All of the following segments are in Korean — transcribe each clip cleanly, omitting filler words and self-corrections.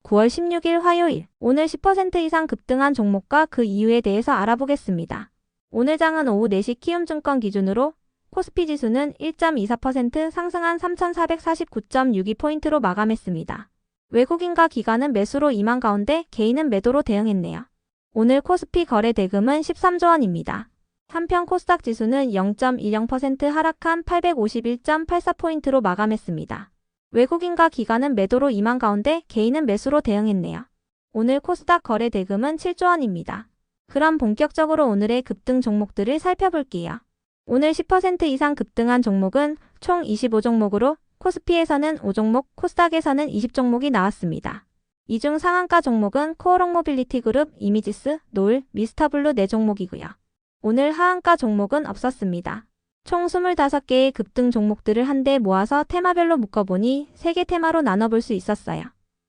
9월 16일 화요일, 오늘 10% 이상 급등한 종목과 그 이유에 대해서 알아보겠습니다. 오늘 장은 오후 4시 키움증권 기준으로 코스피 지수는 1.24% 상승한 3,449.62포인트로 마감했습니다. 외국인과 기관은 매수로 임한 가운데 개인은 매도로 대응했네요. 오늘 코스피 거래 대금은 13조 원입니다. 한편 코스닥 지수는 0.10% 하락한 851.84포인트로 마감했습니다. 외국인과 기관은 매도로 임한 가운데 개인은 매수로 대응했네요. 오늘 코스닥 거래 대금은 7조 원입니다. 그럼 본격적으로 오늘의 급등 종목들을 살펴볼게요. 오늘 10% 이상 급등한 종목은 총 25종목으로 코스피에서는 5종목, 코스닥에서는 20종목이 나왔습니다. 이 중 상한가 종목은 코오롱 모빌리티 그룹, 이미지스, 노을, 미스터블루 4종목이고요. 오늘 하한가 종목은 없었습니다. 총 25개의 급등 종목들을 한데 모아서 테마별로 묶어보니 3개 테마로 나눠볼 수 있었어요.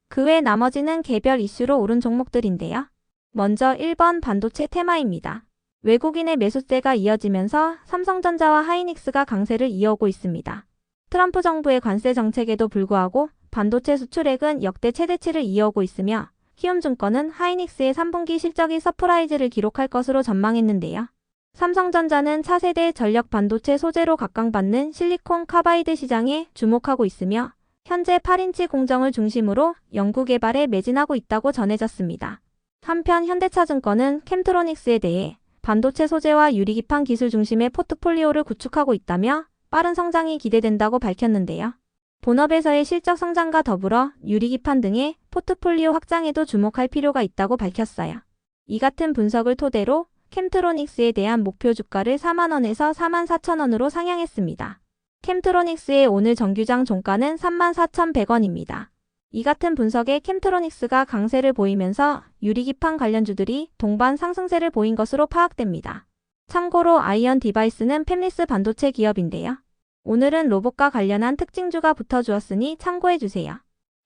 그 외 나머지는 개별 이슈로 오른 종목들인데요. 먼저 1번 반도체 테마입니다. 외국인의 매수세가 이어지면서 삼성전자와 하이닉스가 강세를 이어오고 있습니다. 트럼프 정부의 관세 정책에도 불구하고 반도체 수출액은 역대 최대치를 이어오고 있으며 키움증권은 하이닉스의 3분기 실적이 서프라이즈를 기록할 것으로 전망했는데요. 삼성전자는 차세대 전력 반도체 소재로 각광받는 실리콘 카바이드 시장에 주목하고 있으며 현재 8인치 공정을 중심으로 연구개발에 매진하고 있다고 전해졌습니다. 한편 현대차증권은 캠트로닉스에 대해 반도체 소재와 유리기판 기술 중심의 포트폴리오를 구축하고 있다며 빠른 성장이 기대된다고 밝혔는데요. 본업에서의 실적 성장과 더불어 유리기판 등의 포트폴리오 확장에도 주목할 필요가 있다고 밝혔어요. 이 같은 분석을 토대로 캠트로닉스에 대한 목표 주가를 4만원에서 44,000원으로 상향했습니다. 캠트로닉스의 오늘 정규장 종가는 34,100원입니다. 이 같은 분석에 캠트로닉스가 강세를 보이면서 유리기판 관련주들이 동반 상승세를 보인 것으로 파악됩니다. 참고로 아이언 디바이스는 팹리스 반도체 기업인데요. 오늘은 로봇과 관련한 특징주가 붙어주었으니 참고해주세요.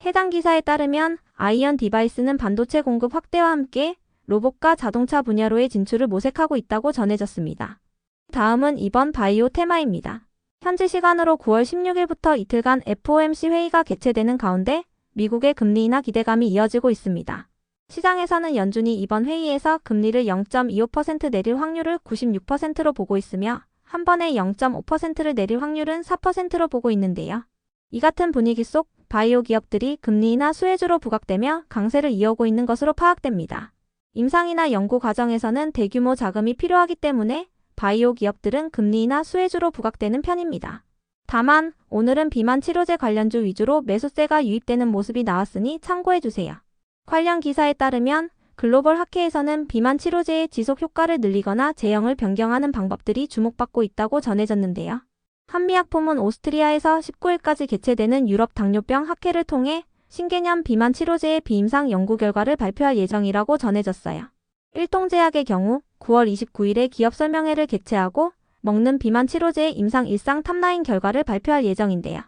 해당 기사에 따르면 아이언 디바이스는 반도체 공급 확대와 함께 로봇과 자동차 분야로의 진출을 모색하고 있다고 전해졌습니다. 다음은 이번 바이오 테마입니다. 현지 시간으로 9월 16일부터 이틀간 FOMC 회의가 개최되는 가운데 미국의 금리 인하 기대감이 이어지고 있습니다. 시장에서는 연준이 이번 회의에서 금리를 0.25% 내릴 확률을 96%로 보고 있으며 한 번에 0.5%를 내릴 확률은 4%로 보고 있는데요. 이 같은 분위기 속 바이오 기업들이 금리 인하 수혜주로 부각되며 강세를 이어오고 있는 것으로 파악됩니다. 임상이나 연구 과정에서는 대규모 자금이 필요하기 때문에 바이오 기업들은 금리 인하 수혜주로 부각되는 편입니다. 다만 오늘은 비만 치료제 관련주 위주로 매수세가 유입되는 모습이 나왔으니 참고해주세요. 관련 기사에 따르면 글로벌 학회에서는 비만 치료제의 지속 효과를 늘리거나 제형을 변경하는 방법들이 주목받고 있다고 전해졌는데요. 한미약품은 오스트리아에서 19일까지 개최되는 유럽 당뇨병 학회를 통해 신개념 비만 치료제의 비임상 연구 결과를 발표할 예정이라고 전해졌어요. 일동제약의 경우 9월 29일에 기업 설명회를 개최하고 먹는 비만 치료제의 임상 일상 탑라인 결과를 발표할 예정인데요.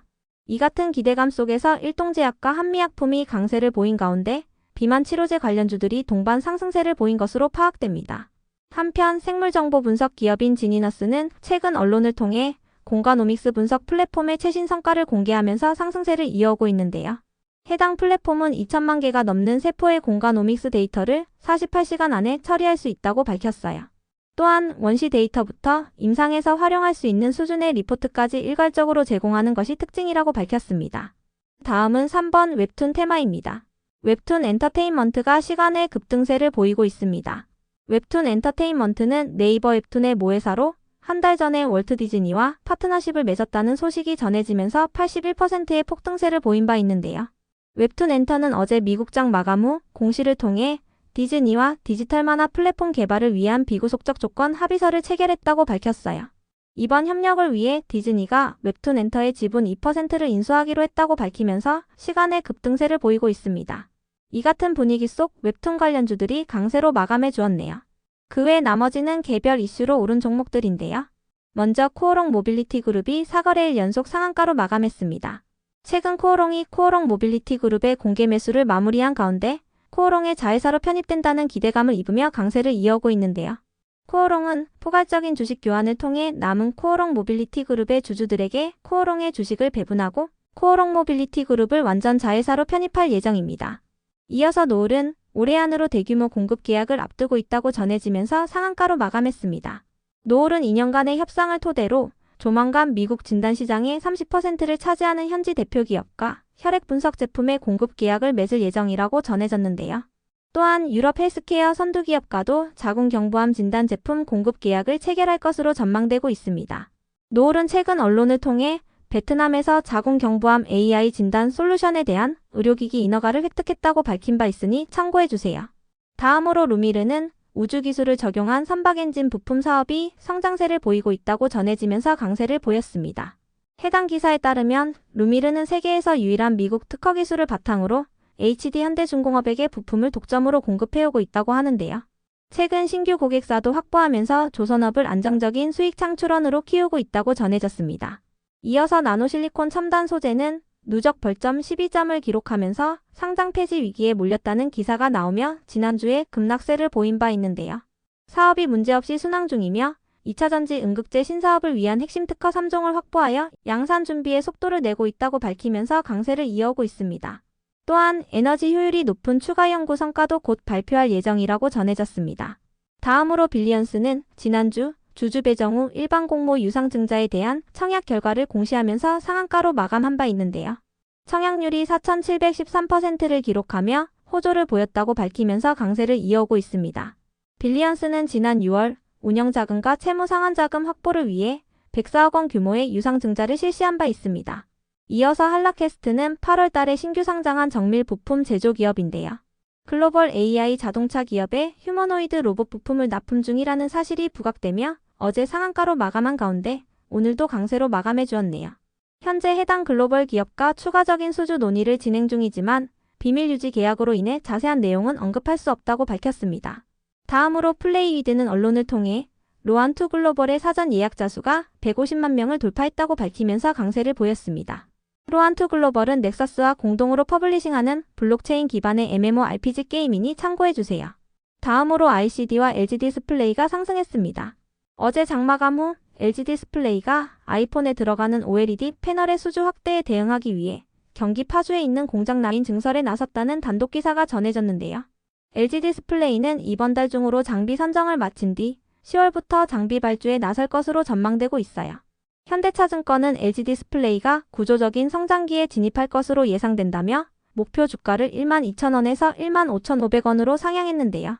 이 같은 기대감 속에서 일동제약과 한미약품이 강세를 보인 가운데 비만 치료제 관련주들이 동반 상승세를 보인 것으로 파악됩니다. 한편 생물정보 분석 기업인 지니너스는 최근 언론을 통해 공간오믹스 분석 플랫폼의 최신 성과를 공개하면서 상승세를 이어오고 있는데요. 해당 플랫폼은 2천만 개가 넘는 세포의 공간오믹스 데이터를 48시간 안에 처리할 수 있다고 밝혔어요. 또한 원시 데이터부터 임상에서 활용할 수 있는 수준의 리포트까지 일괄적으로 제공하는 것이 특징이라고 밝혔습니다. 다음은 3번 웹툰 테마입니다. 웹툰 엔터테인먼트가 시간의 급등세를 보이고 있습니다. 웹툰 엔터테인먼트는 네이버 웹툰의 모회사로 한 달 전에 월트 디즈니와 파트너십을 맺었다는 소식이 전해지면서 81%의 폭등세를 보인 바 있는데요. 웹툰 엔터는 어제 미국장 마감 후 공시를 통해 디즈니와 디지털 만화 플랫폼 개발을 위한 비구속적 조건 합의서를 체결했다고 밝혔어요. 이번 협력을 위해 디즈니가 웹툰 엔터의 지분 2%를 인수하기로 했다고 밝히면서 시간의 급등세를 보이고 있습니다. 이 같은 분위기 속 웹툰 관련주들이 강세로 마감해 주었네요. 그 외 나머지는 개별 이슈로 오른 종목들인데요. 먼저 코오롱 모빌리티 그룹이 4거래일 연속 상한가로 마감했습니다. 최근 코오롱이 코오롱 모빌리티 그룹의 공개 매수를 마무리한 가운데 코오롱의 자회사로 편입된다는 기대감을 입으며 강세를 이어오고 있는데요. 코오롱은 포괄적인 주식 교환을 통해 남은 코오롱 모빌리티 그룹의 주주들에게 코오롱의 주식을 배분하고 코오롱 모빌리티 그룹을 완전 자회사로 편입할 예정입니다. 이어서 노을은 올해 안으로 대규모 공급 계약을 앞두고 있다고 전해지면서 상한가로 마감했습니다. 노을은 2년간의 협상을 토대로 조만간 미국 진단시장의 30%를 차지하는 현지 대표 기업과 혈액 분석 제품의 공급 계약을 맺을 예정이라고 전해졌는데요. 또한 유럽 헬스케어 선두 기업과도 자궁경부암 진단 제품 공급 계약을 체결할 것으로 전망되고 있습니다. 노을은 최근 언론을 통해 베트남에서 자궁경부암 AI 진단 솔루션에 대한 의료기기 인허가를 획득했다고 밝힌 바 있으니 참고해주세요. 다음으로 루미르는 우주기술을 적용한 선박엔진 부품 사업이 성장세를 보이고 있다고 전해지면서 강세를 보였습니다. 해당 기사에 따르면 루미르는 세계에서 유일한 미국 특허 기술을 바탕으로 HD 현대중공업에게 부품을 독점으로 공급해오고 있다고 하는데요. 최근 신규 고객사도 확보하면서 조선업을 안정적인 수익 창출원으로 키우고 있다고 전해졌습니다. 이어서 나노실리콘 첨단 소재는 누적 벌점 12점을 기록하면서 상장 폐지 위기에 몰렸다는 기사가 나오며 지난주에 급락세를 보인 바 있는데요. 사업이 문제없이 순항 중이며 2차전지 응급제 신사업을 위한 핵심 특허 3종을 확보하여 양산 준비에 속도를 내고 있다고 밝히면서 강세를 이어오고 있습니다. 또한 에너지 효율이 높은 추가 연구 성과도 곧 발표할 예정이라고 전해졌습니다. 다음으로 빌리언스는 지난주 주주 배정 후 일반 공모 유상증자에 대한 청약 결과를 공시하면서 상한가로 마감한 바 있는데요. 청약률이 4,713%를 기록하며 호조를 보였다고 밝히면서 강세를 이어오고 있습니다. 빌리언스는 지난 6월 운영자금과 채무상환자금 확보를 위해 104억 원 규모의 유상증자를 실시한 바 있습니다. 이어서 한라캐스트는 8월 달에 신규 상장한 정밀 부품 제조 기업인데요. 글로벌 AI 자동차 기업에 휴머노이드 로봇 부품을 납품 중이라는 사실이 부각되며 어제 상한가로 마감한 가운데 오늘도 강세로 마감해 주었네요. 현재 해당 글로벌 기업과 추가적인 수주 논의를 진행 중이지만 비밀 유지 계약으로 인해 자세한 내용은 언급할 수 없다고 밝혔습니다. 다음으로 플레이위드는 언론을 통해 로안2 글로벌의 사전 예약자 수가 150만 명을 돌파했다고 밝히면서 강세를 보였습니다. 로안2 글로벌은 넥서스와 공동으로 퍼블리싱하는 블록체인 기반의 MMORPG 게임이니 참고해주세요. 다음으로 ICD와 LG디스플레이가 상승했습니다. 어제 장마감 후 LG디스플레이가 아이폰에 들어가는 OLED 패널의 수주 확대에 대응하기 위해 경기 파주에 있는 공장 라인 증설에 나섰다는 단독 기사가 전해졌는데요. LG디스플레이는 이번 달 중으로 장비 선정을 마친 뒤 10월부터 장비 발주에 나설 것으로 전망되고 있어요. 현대차증권은 LG디스플레이가 구조적인 성장기에 진입할 것으로 예상된다며 목표 주가를 12,000원에서 15,500원으로 상향했는데요.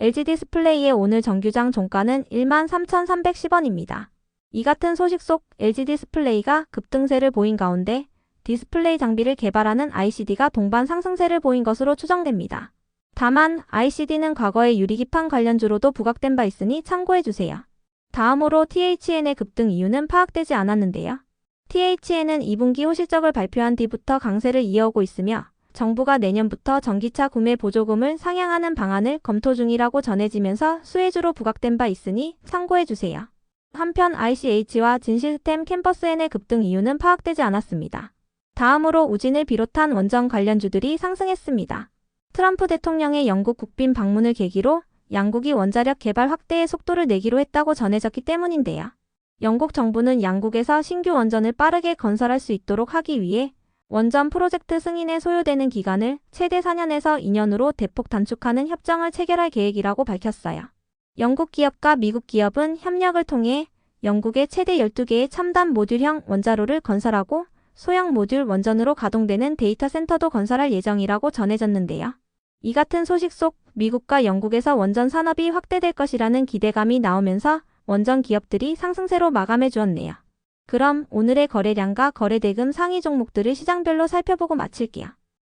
LG디스플레이의 오늘 정규장 종가는 13,310원입니다. 이 같은 소식 속 LG디스플레이가 급등세를 보인 가운데 디스플레이 장비를 개발하는 ICD가 동반 상승세를 보인 것으로 추정됩니다. 다만 ICD는 과거의 유리기판 관련주로도 부각된 바 있으니 참고해주세요. 다음으로 THN의 급등 이유는 파악되지 않았는데요. THN은 2분기 호실적을 발표한 뒤부터 강세를 이어오고 있으며 정부가 내년부터 전기차 구매 보조금을 상향하는 방안을 검토 중이라고 전해지면서 수혜주로 부각된 바 있으니 참고해주세요. 한편 ICH와 진시스템 캠퍼스N의 급등 이유는 파악되지 않았습니다. 다음으로 우진을 비롯한 원전 관련주들이 상승했습니다. 트럼프 대통령의 영국 국빈 방문을 계기로 양국이 원자력 개발 확대에 속도를 내기로 했다고 전해졌기 때문인데요. 영국 정부는 양국에서 신규 원전을 빠르게 건설할 수 있도록 하기 위해 원전 프로젝트 승인에 소요되는 기간을 최대 4년에서 2년으로 대폭 단축하는 협정을 체결할 계획이라고 밝혔어요. 영국 기업과 미국 기업은 협력을 통해 영국의 최대 12개의 첨단 모듈형 원자로를 건설하고 소형 모듈 원전으로 가동되는 데이터 센터도 건설할 예정이라고 전해졌는데요. 이 같은 소식 속 미국과 영국에서 원전 산업이 확대될 것이라는 기대감이 나오면서 원전 기업들이 상승세로 마감해 주었네요. 그럼 오늘의 거래량과 거래대금 상위 종목들을 시장별로 살펴보고 마칠게요.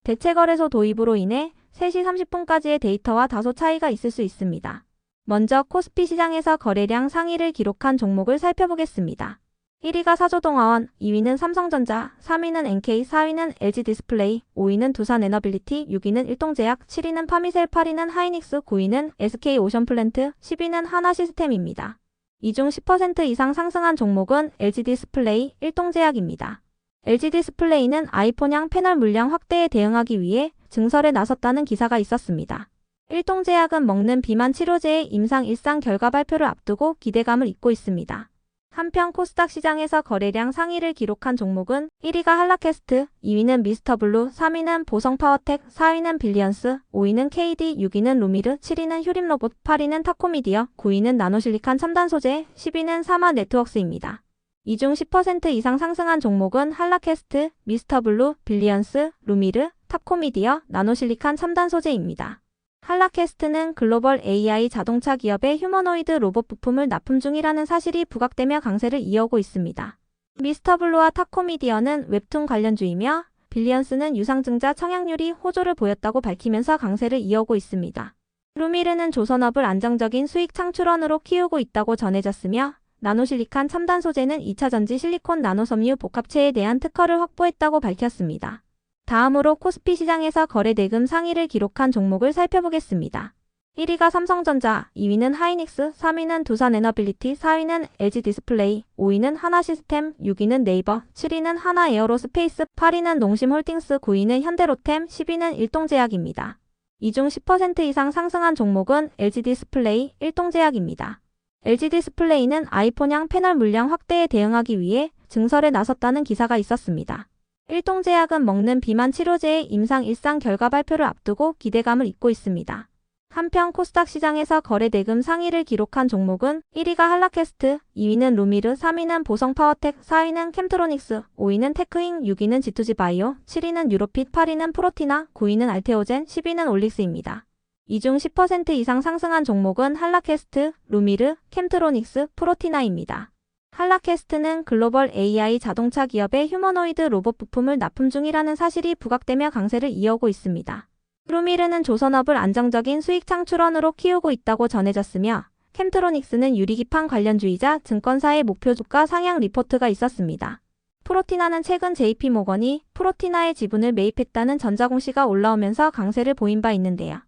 대체거래소 도입으로 인해 3시 30분까지의 데이터와 다소 차이가 있을 수 있습니다. 먼저 코스피 시장에서 거래량 상위를 기록한 종목을 살펴보겠습니다. 1위가 사조동화원, 2위는 삼성전자, 3위는 NK, 4위는 LG디스플레이, 5위는 두산에너빌리티, 6위는 일동제약, 7위는 파미셀, 8위는 하이닉스, 9위는 SK오션플랜트, 10위는 하나시스템입니다. 이 중 10% 이상 상승한 종목은 LG디스플레이, 일동제약입니다. LG디스플레이는 아이폰형 패널 물량 확대에 대응하기 위해 증설에 나섰다는 기사가 있었습니다. 일동제약은 먹는 비만 치료제의 임상 1상 결과 발표를 앞두고 기대감을 잇고 있습니다. 한편 코스닥 시장에서 거래량 상위를 기록한 종목은 1위가 한라캐스트, 2위는 미스터블루, 3위는 보성파워텍, 4위는 빌리언스, 5위는 KD, 6위는 루미르, 7위는 휴림로봇, 8위는 타코미디어, 9위는 나노실리칸 첨단소재, 10위는 사마네트웍스입니다. 이 중 10% 이상 상승한 종목은 한라캐스트, 미스터블루, 빌리언스, 루미르, 탑코미디어, 나노실리칸 첨단소재입니다. 한라캐스트는 글로벌 AI 자동차 기업의 휴머노이드 로봇 부품을 납품 중이라는 사실이 부각되며 강세를 이어오고 있습니다. 미스터블루와 타코미디어는 웹툰 관련주이며 빌리언스는 유상증자 청약률이 호조를 보였다고 밝히면서 강세를 이어오고 있습니다. 루미르는 조선업을 안정적인 수익 창출원으로 키우고 있다고 전해졌으며 나노실리칸 첨단 소재는 2차전지 실리콘 나노섬유 복합체에 대한 특허를 확보했다고 밝혔습니다. 다음으로 코스피 시장에서 거래 대금 상위를 기록한 종목을 살펴보겠습니다. 1위가 삼성전자, 2위는 하이닉스, 3위는 두산에너빌리티, 4위는 LG디스플레이, 5위는 하나시스템, 6위는 네이버, 7위는 하나에어로스페이스, 8위는 농심홀딩스, 9위는 현대로템, 10위는 일동제약입니다. 이 중 10% 이상 상승한 종목은 LG디스플레이, 일동제약입니다. LG디스플레이는 아이폰향 패널 물량 확대에 대응하기 위해 증설에 나섰다는 기사가 있었습니다. 일동제약은 먹는 비만 치료제의 임상 1상 결과 발표를 앞두고 기대감을 잇고 있습니다. 한편 코스닥 시장에서 거래 대금 상위를 기록한 종목은 1위가 한라캐스트, 2위는 루미르, 3위는 보성파워텍, 4위는 캠트로닉스, 5위는 테크잉, 6위는 G2G바이오, 7위는 유로핏, 8위는 프로티나, 9위는 알테오젠, 10위는 올릭스입니다. 이 중 10% 이상 상승한 종목은 한라캐스트, 루미르, 캠트로닉스, 프로티나입니다. 한라캐스트는 글로벌 AI 자동차 기업의 휴머노이드 로봇 부품을 납품 중이라는 사실이 부각되며 강세를 이어오고 있습니다. 루미르는 조선업을 안정적인 수익 창출원으로 키우고 있다고 전해졌으며 캠트로닉스는 유리기판 관련주이자 증권사의 목표 주가 상향 리포트가 있었습니다. 프로티나는 최근 JP모건이 프로티나의 지분을 매입했다는 전자공시가 올라오면서 강세를 보인 바 있는데요.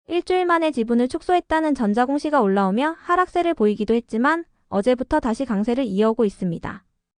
일주일 만에 지분을 축소했다는 전자공시가 올라오며 하락세를 보이기도 했지만 어제부터 다시 강세를 이어오고 있습니다.